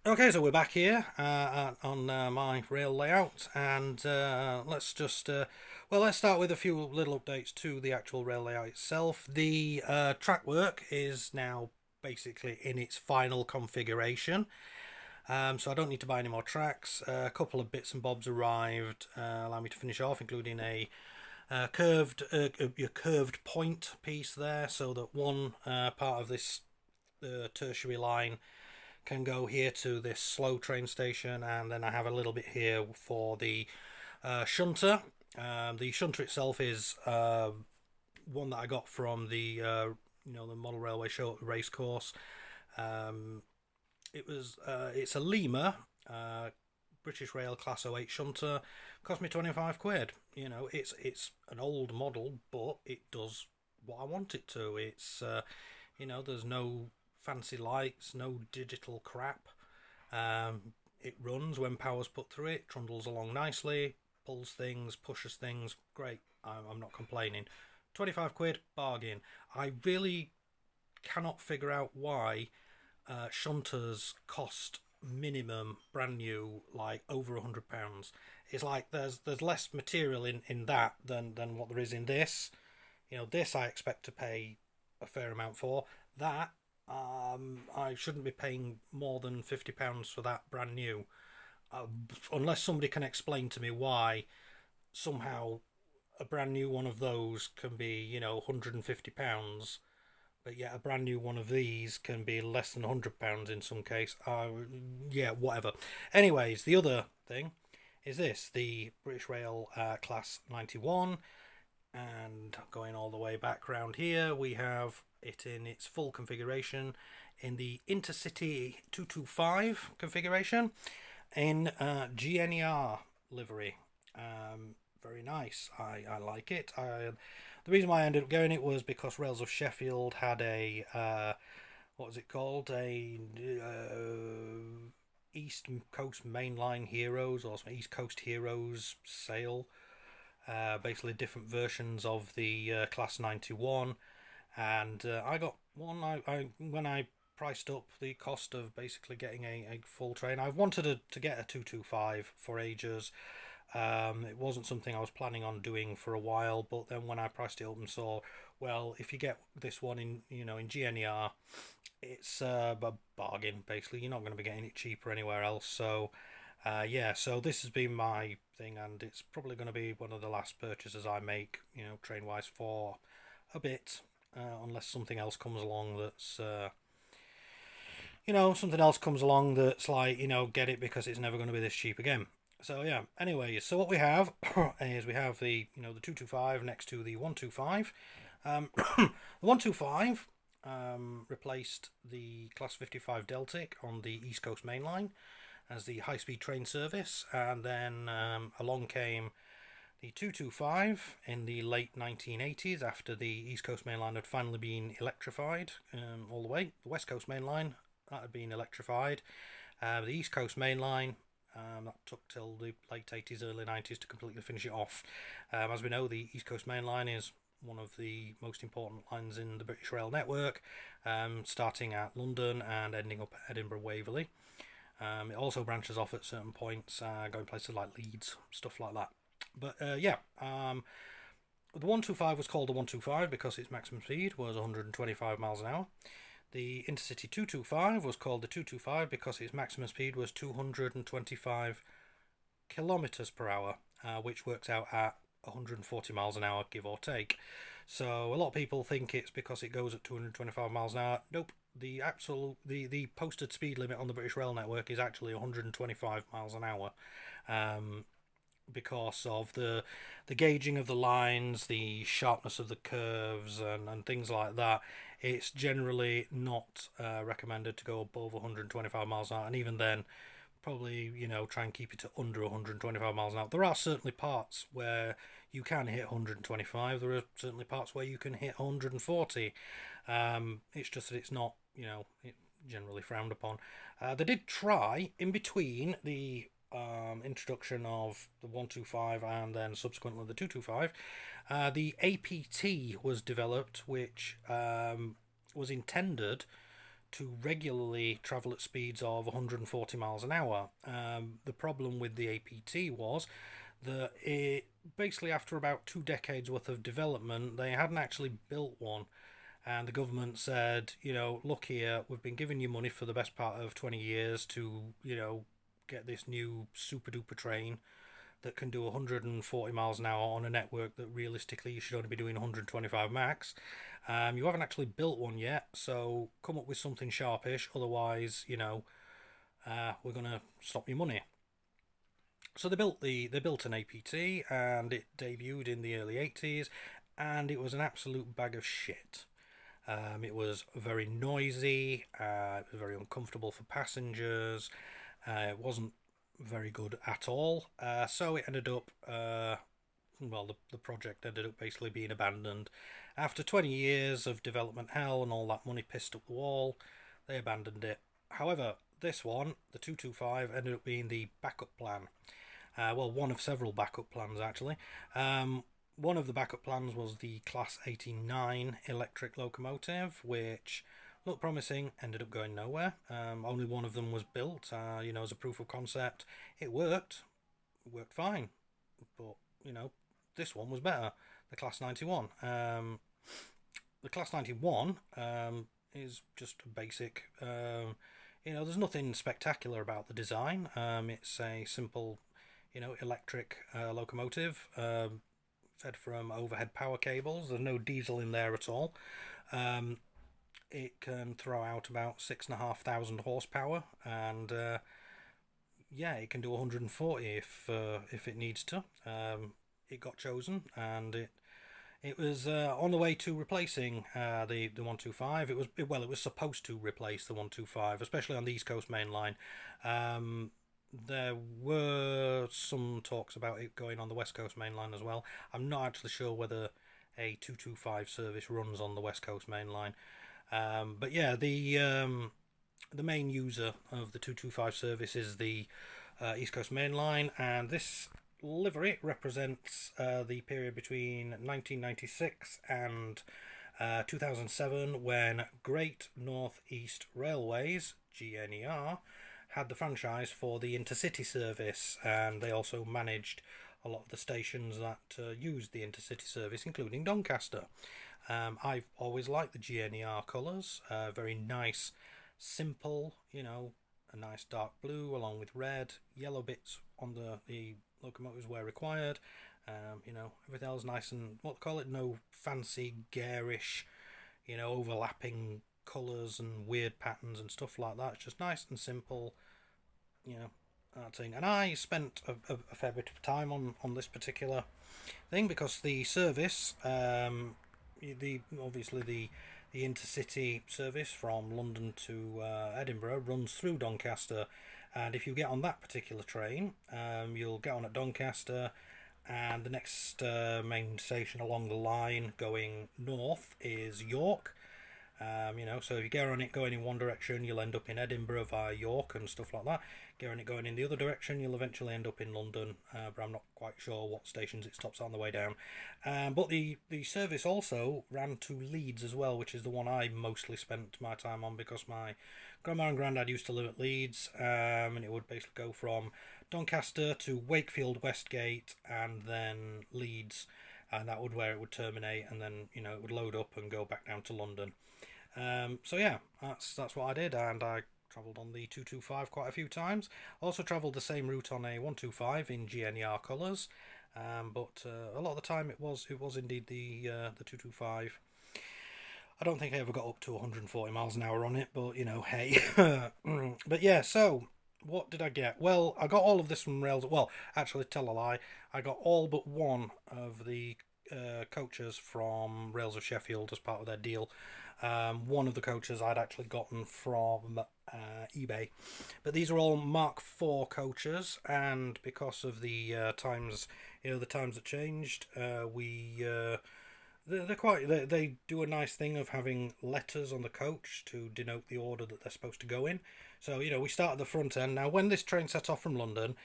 Okay, so we're back here on my rail layout, and let's start with a few little updates to the actual rail layout itself. The track work is now basically in its final configuration, so I don't need to buy any more tracks. A couple of bits and bobs arrived, allow me to finish off, including your curved point piece there, so that one part of this tertiary line can go here to this slow train station, and then I have a little bit here for the shunter. The shunter itself is one that I got from the model railway show race course. It's a Lima British Rail Class 08 shunter. Cost me 25 quid. It's an old model, but it does what I want it to. There's no fancy lights, no digital crap. It runs when power's put through it, trundles along nicely, pulls things, pushes things. Great, I'm not complaining. 25 quid, bargain. I really cannot figure out why shunters cost minimum brand new like over £100. It's like there's less material in that than what there is in this. This I expect to pay a fair amount for. That I shouldn't be paying more than £50 for that brand new, unless somebody can explain to me why somehow a brand new one of those can be £150, but yet a brand new one of these can be less than £100 in some case. Yeah, whatever. Anyways, the other thing is this: the British Rail Class 91, and going all the way back round here, we have it in its full configuration in the Intercity 225 configuration in GNER livery. Very nice. I like it. The reason why I ended up going it was because Rails of Sheffield had a what was it called, a East Coast Mainline Heroes or some East Coast Heroes sale. Basically different versions of the Class 91, and I got one. When I priced up the cost of basically getting a full train, I've wanted to get a 225 for ages. It wasn't something I was planning on doing for a while, but then when I priced it up and saw, well, if you get this one in GNER, it's a bargain. Basically, you're not going to be getting it cheaper anywhere else. So so this has been my thing, and it's probably going to be one of the last purchases I make, train wise, for a bit, unless something else comes along that's like, get it because it's never going to be this cheap again. So yeah, anyways, so what we have is we have the 225 next to the 125. The 125 replaced the Class 55 Deltic on the East Coast Main Line as the high-speed train service, and then along came the 225 in the late 1980s after the East Coast Main Line had finally been electrified all the way. The West Coast Main Line, that had been electrified. The East Coast Main Line, that took till the late 80s, early 90s to completely finish it off. As we know, the East Coast Main Line is one of the most important lines in the British Rail network, starting at London and ending up at Edinburgh Waverley. It also branches off at certain points, going places like Leeds, stuff like that. But the 125 was called the 125 because its maximum speed was 125 miles an hour. The Intercity 225 was called the 225 because its maximum speed was 225 kilometers per hour, which works out at 140 miles an hour, give or take. So a lot of people think it's because it goes at 225 miles an hour. Nope. The posted speed limit on the British Rail network is actually 125 miles an hour, because of the gauging of the lines, the sharpness of the curves, and things like that. It's generally not recommended to go above 125 miles an hour, and even then, probably try and keep it to under 125 miles an hour. There are certainly parts where you can hit 125. There are certainly parts where you can hit 140. It's just that it's not, generally frowned upon. They did try in between the introduction of the 125 and then subsequently the 225. The APT was developed, which was intended to regularly travel at speeds of 140 miles an hour. The problem with the APT was that it basically, after about 2 decades worth of development, they hadn't actually built one. And the government said, look here, we've been giving you money for the best part of 20 years to, get this new super duper train that can do 140 miles an hour on a network that realistically you should only be doing 125 max. You haven't actually built one yet, so come up with something sharpish, otherwise, we're going to stop your money. So they built an APT, and it debuted in the early 80s, and it was an absolute bag of shit. It was very noisy, it was very uncomfortable for passengers, it wasn't very good at all, so it ended up, the project ended up basically being abandoned. After 20 years of development hell and all that money pissed up the wall, they abandoned it. However, this one, the 225, ended up being the backup plan. One of several backup plans, actually. One of the backup plans was the Class 89 electric locomotive, which looked promising, ended up going nowhere. Only one of them was built, as a proof of concept. It worked fine, but, this one was better, the Class 91. The Class 91 is just a basic, there's nothing spectacular about the design. It's a simple, electric locomotive, fed from overhead power cables. There's no diesel in there at all. It can throw out about 6,500 horsepower, and it can do 140 if it needs to. It got chosen, and it was on the way to replacing the 125. It was supposed to replace the 125, especially on the East Coast Main Line. There were some talks about it going on the West Coast Main Line as well. I'm not actually sure whether a 225 service runs on the West Coast Main Line. But yeah, the main user of the 225 service is the East Coast Main Line, and this livery represents the period between 1996 and 2007, when Great North East Railways, GNER, had the franchise for the Intercity service, and they also managed a lot of the stations that used the Intercity service, including Doncaster. I've always liked the GNER colours, very nice, simple, a nice dark blue along with red, yellow bits on the locomotives where required, everything else nice and, no fancy, garish, overlapping colours and weird patterns and stuff like that. It's just nice and simple, that thing. And I spent a fair bit of time on this particular thing, because the service, the Intercity service from London to Edinburgh runs through Doncaster, and if you get on that particular train, you'll get on at Doncaster, and the next main station along the line going north is York. So if you get on it going in one direction, you'll end up in Edinburgh via York and stuff like that. Get on it going in the other direction, you'll eventually end up in London, but I'm not quite sure what stations it stops on the way down. But the service also ran to Leeds as well, which is the one I mostly spent my time on, because my grandma and granddad used to live at Leeds, and it would basically go from Doncaster to Wakefield Westgate and then Leeds, and that would where it would terminate, and then it would load up and go back down to London. That's what I did, and I travelled on the 225 quite a few times. Also travelled the same route on a 125 in GNER colours, but a lot of the time it was indeed the 225. I don't think I ever got up to 140 miles an hour on it, but hey. But yeah, so what did I get? Well, I got all of this from Rails. Well, actually, tell a lie. I got all but one of the coaches from Rails of Sheffield as part of their deal. One of the coaches I'd actually gotten from eBay, but these are all Mark IV coaches, and because of the times, the times that changed, they do a nice thing of having letters on the coach to denote the order that they're supposed to go in. So we start at the front end. Now, when this train set off from London,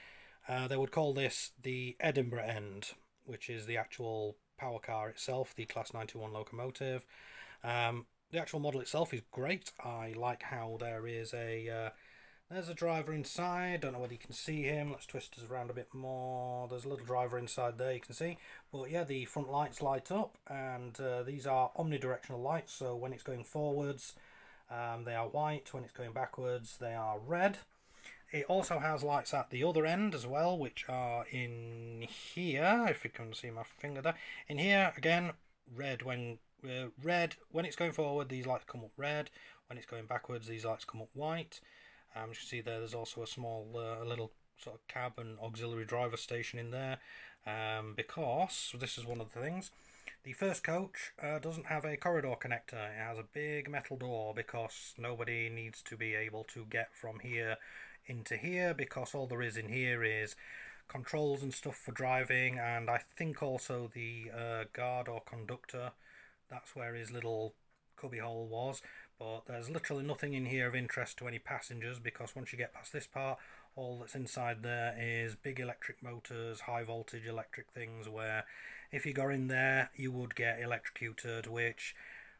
they would call this the Edinburgh end, which is the actual power car itself, the Class 91 locomotive. The actual model itself is great. I like how there is there's a driver inside. Don't know whether you can see him. Let's twist us around a bit more. There's a little driver inside there, you can see. But yeah, the front lights light up, and these are omnidirectional lights. So when it's going forwards, they are white. When it's going backwards, they are red. It also has lights at the other end as well, which are in here. If you can see my finger there. In here, again, red when it's going forward, these lights come up red. When it's going backwards, these lights come up white. You can see there's also a small, a little sort of cab and auxiliary driver station in there, because this is one of the things. The first coach doesn't have a corridor connector. It has a big metal door because nobody needs to be able to get from here into here, because all there is in here is controls and stuff for driving, and I think also the guard or conductor. That's where his little cubby hole was. But there's literally nothing in here of interest to any passengers, because once you get past this part, all that's inside there is big electric motors, high voltage electric things, where if you go in there you would get electrocuted, which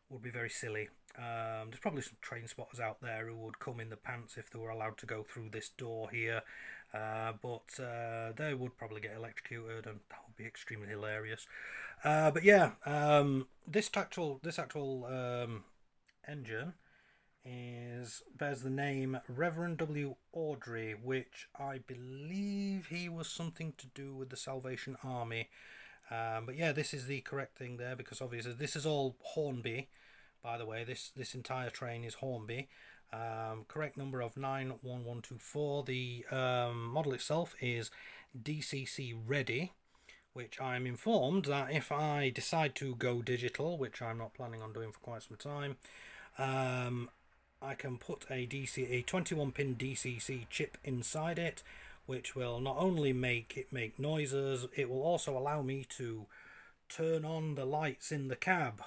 would be very silly. There's probably some train spotters out there who would come in the pants if they were allowed to go through this door here, but they would probably get electrocuted, and that would be extremely hilarious. But yeah, this actual engine bears the name Reverend W. Audrey, which I believe he was something to do with the Salvation Army. But yeah, this is the correct thing there, because obviously this is all Hornby. By the way, this entire train is Hornby. Correct number of 91124. The model itself is DCC ready, which I'm informed that if I decide to go digital, which I'm not planning on doing for quite some time, I can put a 21-pin DCC chip inside it, which will not only make it make noises, it will also allow me to turn on the lights in the cab.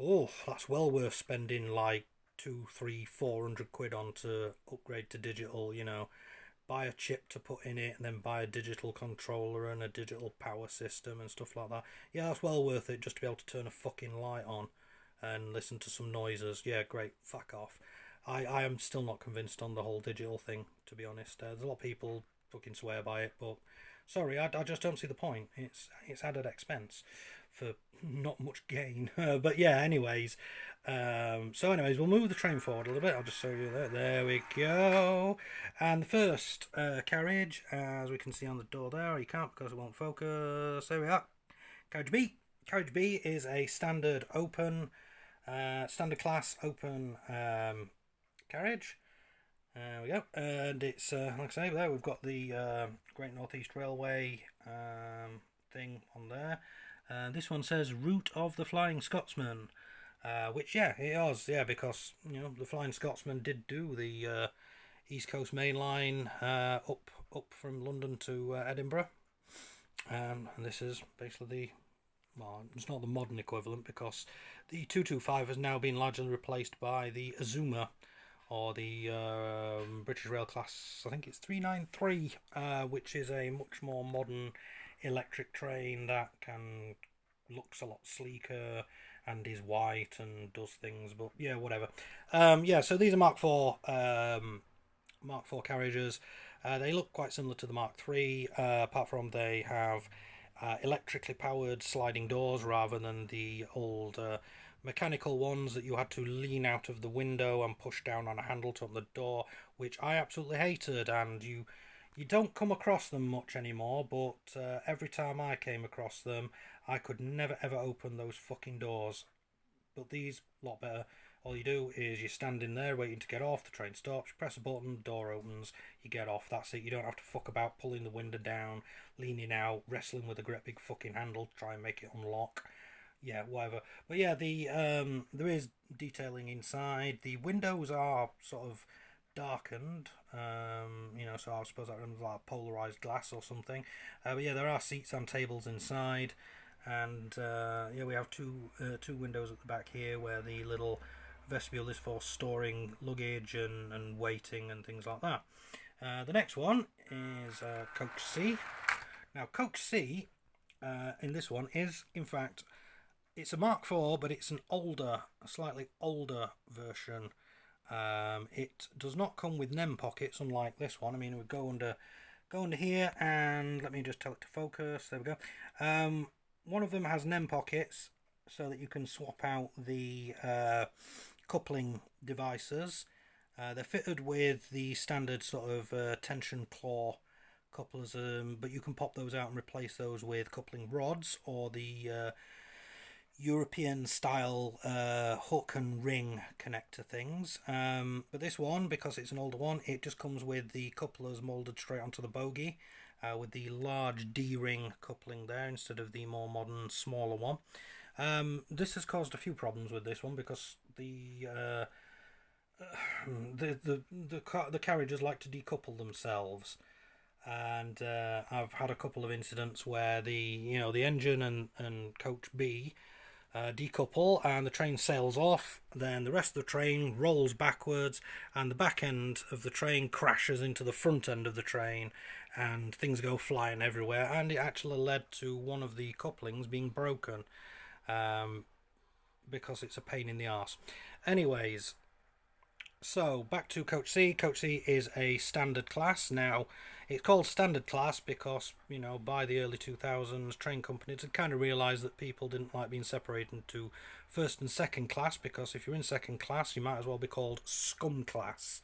Oh, that's well worth spending like 200-400 quid on to upgrade to digital, you know. Buy a chip to put in it, and then buy a digital controller and a digital power system and stuff like that. Yeah, that's well worth it just to be able to turn a fucking light on and listen to some noises. Yeah, great, fuck off. I am still not convinced on the whole digital thing, to be honest. There's a lot of people fucking swear by it, but sorry, I just don't see the point. It's added expense for not much gain. But yeah, anyways. We'll move the train forward a little bit. I'll just show you that. There we go. And the first carriage, as we can see on the door there, you can't because it won't focus. There we are. Carriage B. Carriage B is a standard class open carriage. There we go. And it's, like I say, there we've got the Great North East Railway thing on there. This one says Route of the Flying Scotsman. Which, yeah, it was, yeah, because, you know, the Flying Scotsman did do the East Coast Main Line up from London to Edinburgh. And this is basically it's not the modern equivalent, because the 225 has now been largely replaced by the Azuma, or the British Rail Class, I think it's 393, which is a much more modern electric train that looks a lot sleeker and is white and does things, but yeah, whatever. So these are Mark IV carriages. They look quite similar to the Mark III, apart from they have electrically powered sliding doors rather than the old mechanical ones that you had to lean out of the window and push down on a handle to open the door, which I absolutely hated, and you don't come across them much anymore, but every time I came across them, I could never ever open those fucking doors. But these, a lot better. All you do is you're standing there waiting to get off, the train stops, you press a button, the door opens, you get off, that's it. You don't have to fuck about pulling the window down, leaning out, wrestling with a great big fucking handle to try and make it unlock. Yeah, whatever. But yeah, there is detailing inside. The windows are sort of darkened, so I suppose that runs like polarized glass or something. But yeah, there are seats and tables inside, and we have two windows at the back here where the little vestibule is for storing luggage and waiting and things like that. The next one is Coach C. Now, Coach C in this one is, in fact, It's a Mark IV, but it's a slightly older version. It does not come with NEM pockets, unlike this one. I mean, it would go under here, and let me just tell it to focus. There we go. One of them has NEM pockets, so that you can swap out the coupling devices. They're fitted with the standard sort of tension claw couplers, but you can pop those out and replace those with coupling rods or the European style hook and ring connector things. But this one, because it's an older one, it just comes with the couplers moulded straight onto the bogie, with the large D-ring coupling there instead of the more modern smaller one. This has caused a few problems with this one because the carriages like to decouple themselves, and I've had a couple of incidents where the engine and coach B decouple and the train sails off, then the rest of the train rolls backwards and the back end of the train crashes into the front end of the train and things go flying everywhere, and it actually led to one of the couplings being broken, because it's a pain in the arse. Anyways, so back to Coach C. Coach C is a standard class. Now, it's called standard class because, by the early 2000s, train companies had kind of realised that people didn't like being separated into first and second class, because if you're in second class, you might as well be called scum class.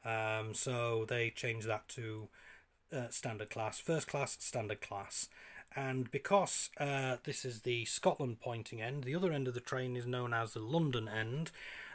So they changed that to standard class, first class, standard class. And because this is the Scotland pointing end, the other end of the train is known as the London end.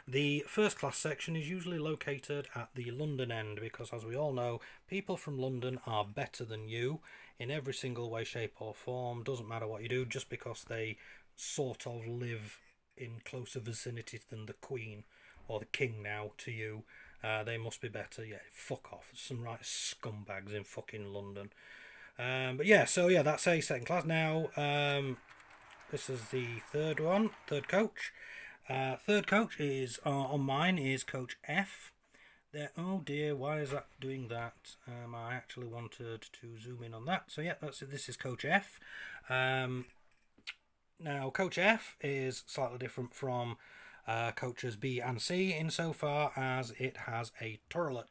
The first class section is usually located at the London end because, as we all know, people from London are better than you in every single way, shape or form. Doesn't matter what you do, just because they sort of live in closer vicinity than the Queen or the King now to you. They must be better. Yeah, fuck off. There's some right scumbags in fucking London. But yeah, so yeah, that's a second class. Now, this is the third coach. Third coach is on mine is Coach F. There. Oh dear, why is that doing that? I actually wanted to zoom in on that. So yeah, this is Coach F. Now, Coach F is slightly different from coaches B and C insofar as it has a turlet.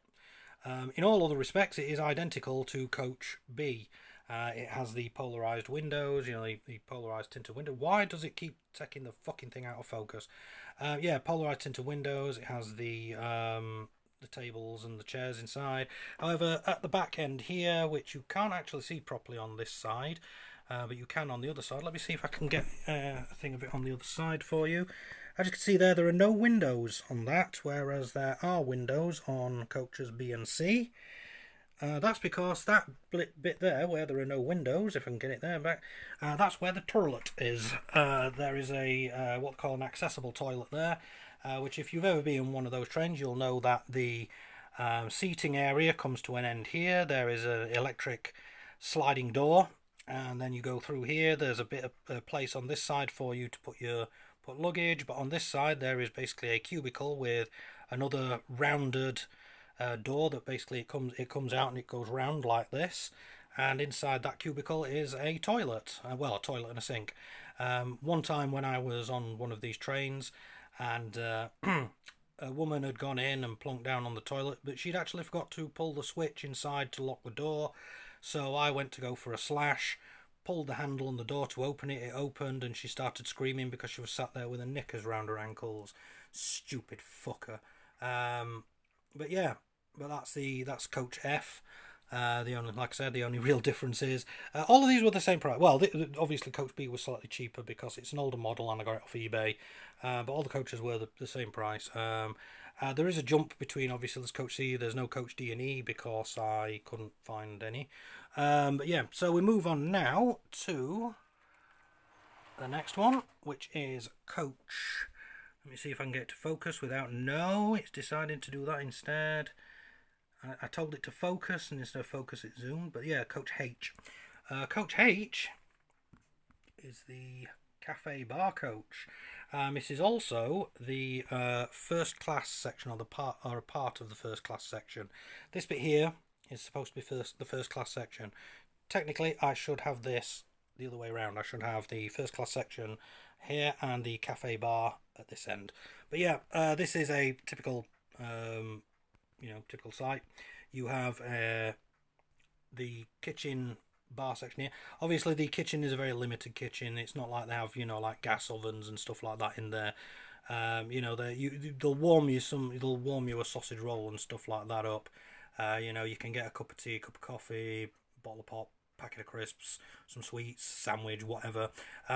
In all other respects, it is identical to Coach B. It has the polarised windows, the polarised tinted window. Why does it keep taking the fucking thing out of focus? Yeah, polarised tinted windows. It has the tables and the chairs inside. However, at the back end here, which you can't actually see properly on this side, but you can on the other side. Let me see if I can get a thing of it on the other side for you. As you can see there are no windows on that, whereas there are windows on coaches B and C. That's because that bit there, where there are no windows, if I can get it there back, that's where the toilet is. There is a what they call an accessible toilet there, which if you've ever been in one of those trains, you'll know that the seating area comes to an end here. There is an electric sliding door, and then you go through here. There's a bit of a place on this side for you to put luggage, but on this side there is basically a cubicle with another rounded door that basically it comes out and it goes round like this, and inside that cubicle is a toilet, a toilet and a sink. One time when I was on one of these trains, and a woman had gone in and plunked down on the toilet, but she'd actually forgot to pull the switch inside to lock the door, so I went to go for a slash, pulled the handle on the door to open it. It opened, and she started screaming because she was sat there with her knickers round her ankles. Stupid fucker. But that's Coach F. The only real difference is all of these were the same price. Well, obviously Coach B was slightly cheaper because it's an older model and I got it off eBay. But all the coaches were the same price. There is a jump between, obviously, there's Coach C. There's no Coach D and E because I couldn't find any. But yeah, so we move on now to the next one, which is Coach. Let me see if I can get it to focus without... No, it's deciding to do that instead. I told it to focus, and instead of focus it zoomed. But yeah, Coach H. Coach H is the cafe bar coach. This is also the first class section, or a part of the first class section. This bit here is supposed to be the first class section. Technically, I should have this the other way around. I should have the first class section here and the cafe bar at this end. But yeah, this is a typical, typical site. You have the kitchen bar section here. Obviously, the kitchen is a very limited kitchen. It's not like they have, like gas ovens and stuff like that in there. They'll warm you a sausage roll and stuff like that up. You can get a cup of tea, a cup of coffee, bottle of pop, packet of crisps, some sweets, sandwich, whatever.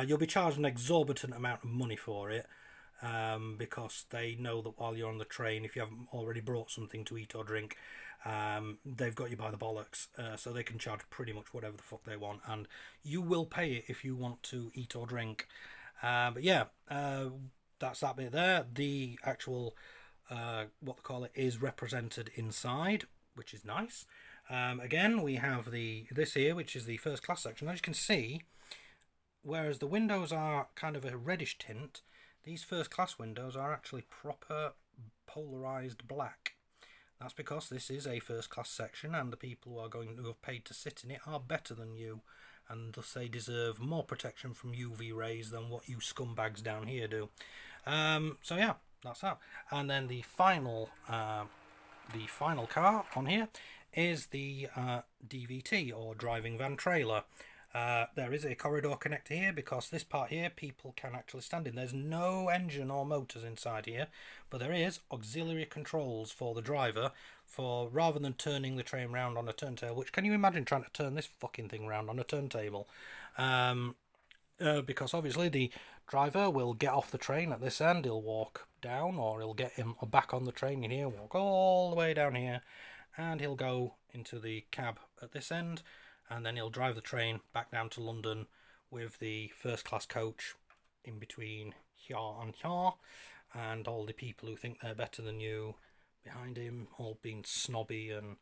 You'll be charged an exorbitant amount of money for it, because they know that while you're on the train, if you haven't already brought something to eat or drink, they've got you by the bollocks, so they can charge pretty much whatever the fuck they want, and you will pay it if you want to eat or drink. But yeah, that's that bit there. The actual, what they call it, is represented inside, which is nice. Again, we have this here, which is the first class section. As you can see, whereas the windows are kind of a reddish tint, these first class windows are actually proper polarized black. That's because this is a first class section, and the people who have paid to sit in it are better than you, and thus they deserve more protection from UV rays than what you scumbags down here do. So yeah, that's that. And then the final car on here is the DVT, or driving van trailer. There is a corridor connector here, because this part here people can actually stand in. There's no engine or motors inside here, but there is auxiliary controls for the driver, for rather than turning the train round on a turntable, which, can you imagine trying to turn this fucking thing round on a turntable? Because obviously the driver will get off the train at this end, he'll walk down, or he'll get him back on the train in here, walk all the way down here, and he'll go into the cab at this end, and then he'll drive the train back down to London with the first class coach in between here and here, and all the people who think they're better than you behind him, all being snobby and,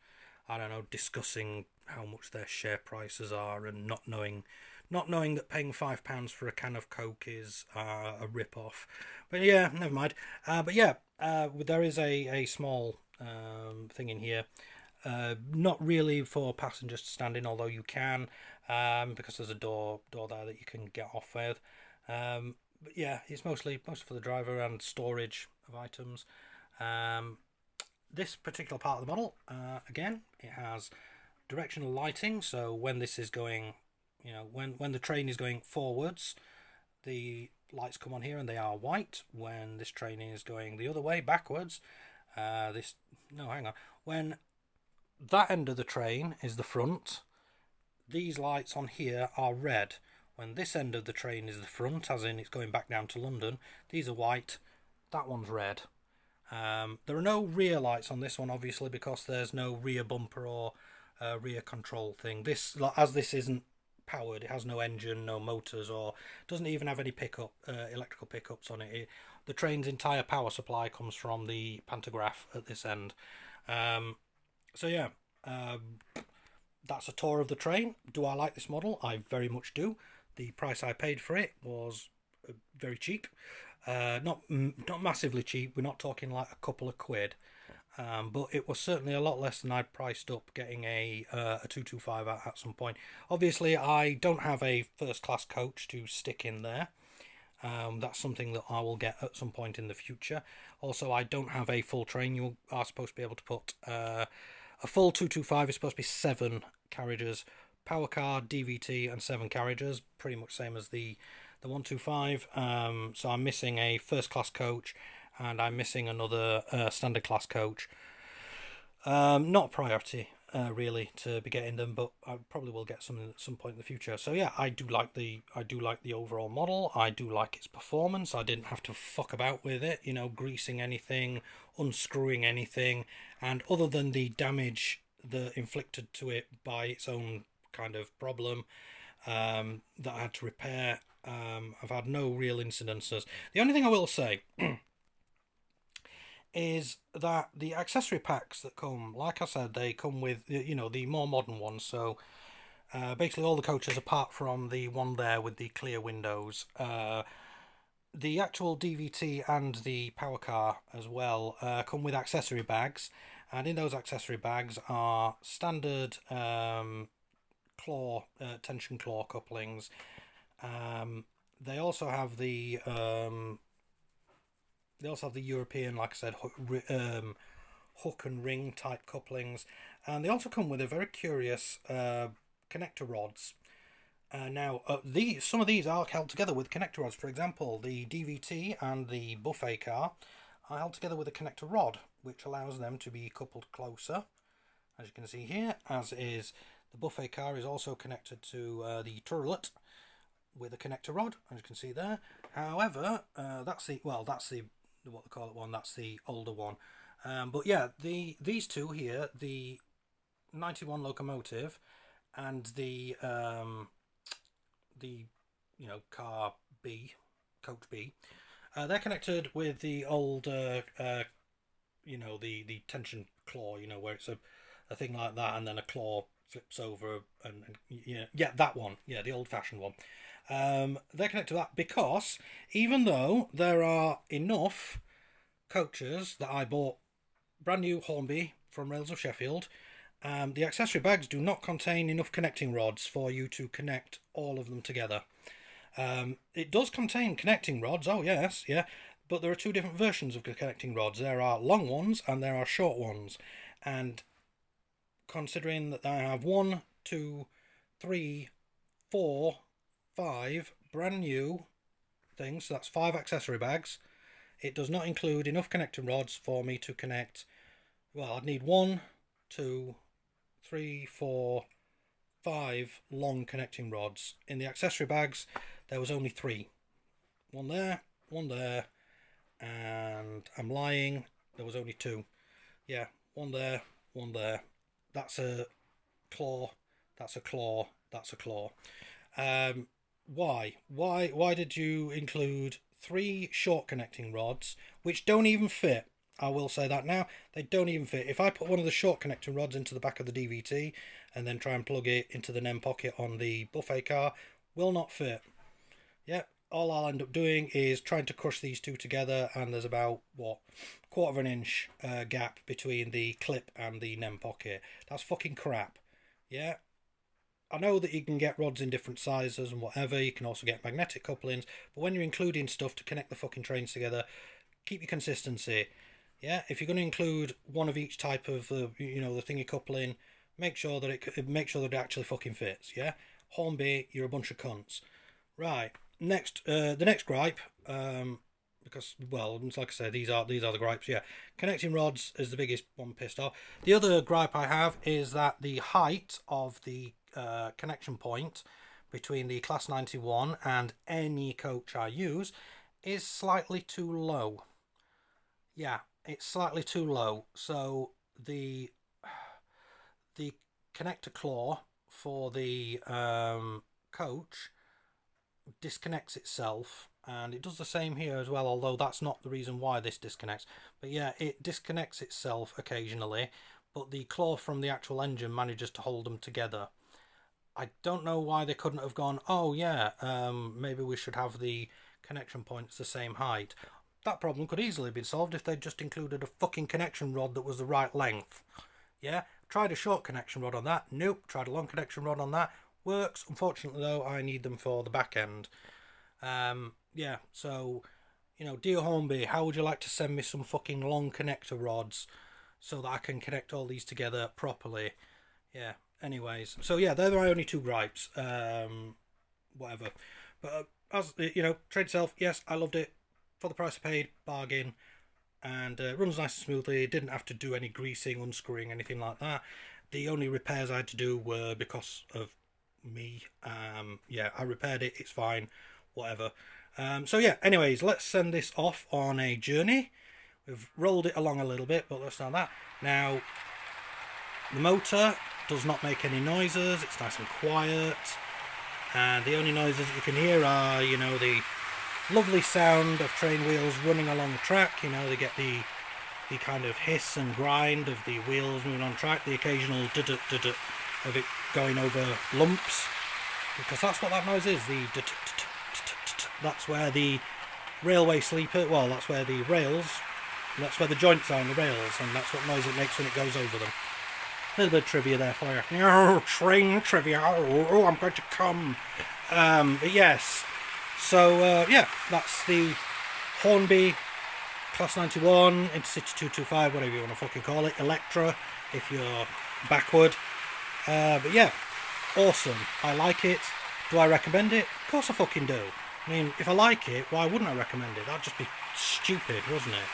I don't know, discussing how much their share prices are, and not knowing that paying £5 for a can of Coke is a rip-off. But yeah, never mind. But yeah, there is a small thing in here. Not really for passengers to stand in, although you can, because there's a door there that you can get off with. But yeah, it's mostly for the driver and storage of items. This particular part of the model, again, it has directional lighting. So when this is going, when the train is going forwards, the lights come on here and they are white. When this train is going the other way, backwards, when that end of the train is the front, these lights on here are red. When this end of the train is the front, as in it's going back down to London, these are white, that one's red. There are no rear lights on this one, obviously, because there's no rear bumper or rear control thing. This isn't powered, it has no engine, no motors, or doesn't even have any electrical pickups on it. The train's entire power supply comes from the pantograph at this end. So yeah, that's a tour of the train. Do I like this model? I very much do. The price I paid for it was very cheap. Not massively cheap. We're not talking like a couple of quid. But it was certainly a lot less than I'd priced up getting a 225 at some point. Obviously, I don't have a first class coach to stick in there. That's something that I will get at some point in the future. Also, I don't have a full train. You are supposed to be able to put a full 225 is supposed to be 7 carriages, power car, DVT, and 7 carriages, pretty much same as the 125. So I'm missing a first class coach, and I'm missing another standard class coach. Not priority, really, to be getting them, but I probably will get some at some point in the future. So yeah, I do like the overall model. I do like its performance. I didn't have to fuck about with it, greasing anything, unscrewing anything, and other than the damage that inflicted to it by its own kind of problem that I had to repair, I've had no real incidences. The only thing I will say is that the accessory packs that come, like I said, they come with, the more modern ones. So basically all the coaches, apart from the one there with the clear windows, the actual DVT and the power car as well come with accessory bags. And in those accessory bags are standard claw tension claw couplings. They also have the European, like I said, hook and ring type couplings, and they also come with a very curious connector rods. Now, some of these are held together with connector rods. For example, the DVT and the buffet car are held together with a connector rod, which allows them to be coupled closer, as you can see here. As is the buffet car is also connected to the turret with a connector rod, as you can see there. However, that's the what they call it one. That's the older one. But yeah, these two here, the 91 locomotive and the car B, coach B, they're connected with the old the tension claw, where it's a thing like that, and then a claw flips over, and that one, the old-fashioned one. They're connected to that because even though there are enough coaches that I bought brand new Hornby from Rails of Sheffield, the accessory bags do not contain enough connecting rods for you to connect all of them together. It does contain connecting rods, oh yes, yeah, but there are two different versions of the connecting rods. There are long ones and there are short ones, and considering that I have 1, 2, 3, 4, 5 brand new things, so that's 5 accessory bags, it does not include enough connecting rods for me to connect. Well, I'd need 1, 2, 3, 4, 5 long connecting rods. In the accessory bags, there was only 3. One there, and I'm lying, there was only 2. Yeah, one there, one there. That's a claw, that's a claw, that's a claw. Why did you include 3 short connecting rods, which don't even fit? I will say that now, they don't even fit. If I put one of the short connecting rods into the back of the DVT and then try and plug it into the NEM pocket on the buffet car, will not fit. Yep, all I'll end up doing is trying to crush these two together, and there's about, quarter of an inch gap between the clip and the NEM pocket. That's fucking crap. Yeah, I know that you can get rods in different sizes and whatever, you can also get magnetic couplings, but when you're including stuff to connect the fucking trains together, keep your consistency. Yeah, if you're going to include one of each type of the thingy coupling, make sure that it actually fucking fits. Yeah, Hornby, you're a bunch of cunts. Right, next, the next gripe, because like I said, these are the gripes. Yeah, connecting rods is the biggest one pissed off. The other gripe I have is that the height of the connection point between the Class 91 and any coach I use is slightly too low. Yeah, it's slightly too low. So the connector claw for the coach disconnects itself, and it does the same here as well, although that's not the reason why this disconnects. But yeah, it disconnects itself occasionally, but the claw from the actual engine manages to hold them together. I don't know why they couldn't have gone, oh yeah, maybe we should have the connection points the same height. That problem could easily be solved if they'd just included a fucking connection rod that was the right length. Yeah, tried a short connection rod on that, nope. Tried a long connection rod on that, works. Unfortunately though, I need them for the back end. Yeah, so, dear Hornby, how would you like to send me some fucking long connector rods so that I can connect all these together properly? Yeah, anyways, so yeah, they're my only 2 gripes. Whatever. But as trade itself, yes, I loved it. For the price I paid, bargain, and runs nice and smoothly. Didn't have to do any greasing, unscrewing, anything like that. The only repairs I had to do were because of me. Yeah, I repaired it, it's fine, whatever. So yeah, anyways, let's send this off on a journey. We've rolled it along a little bit, but let's start that. Now, the motor does not make any noises, it's nice and quiet, and the only noises you can hear are, the lovely sound of train wheels running along the track. They get the kind of hiss and grind of the wheels moving on track, the occasional of it going over lumps, because that's what that noise is. That's where the railway sleeper, that's where the rails, that's where the joints are on the rails, and that's what noise it makes when it goes over them. little bit of trivia there for you. Oh, train trivia. Oh, I'm going to come. But yes. So, yeah, that's the Hornby Class 91, Intercity 225, whatever you want to fucking call it. Electra, if you're backward. But yeah, awesome. I like it. Do I recommend it? Of course I fucking do. I mean, if I like it, why wouldn't I recommend it? That'd just be stupid, wouldn't it?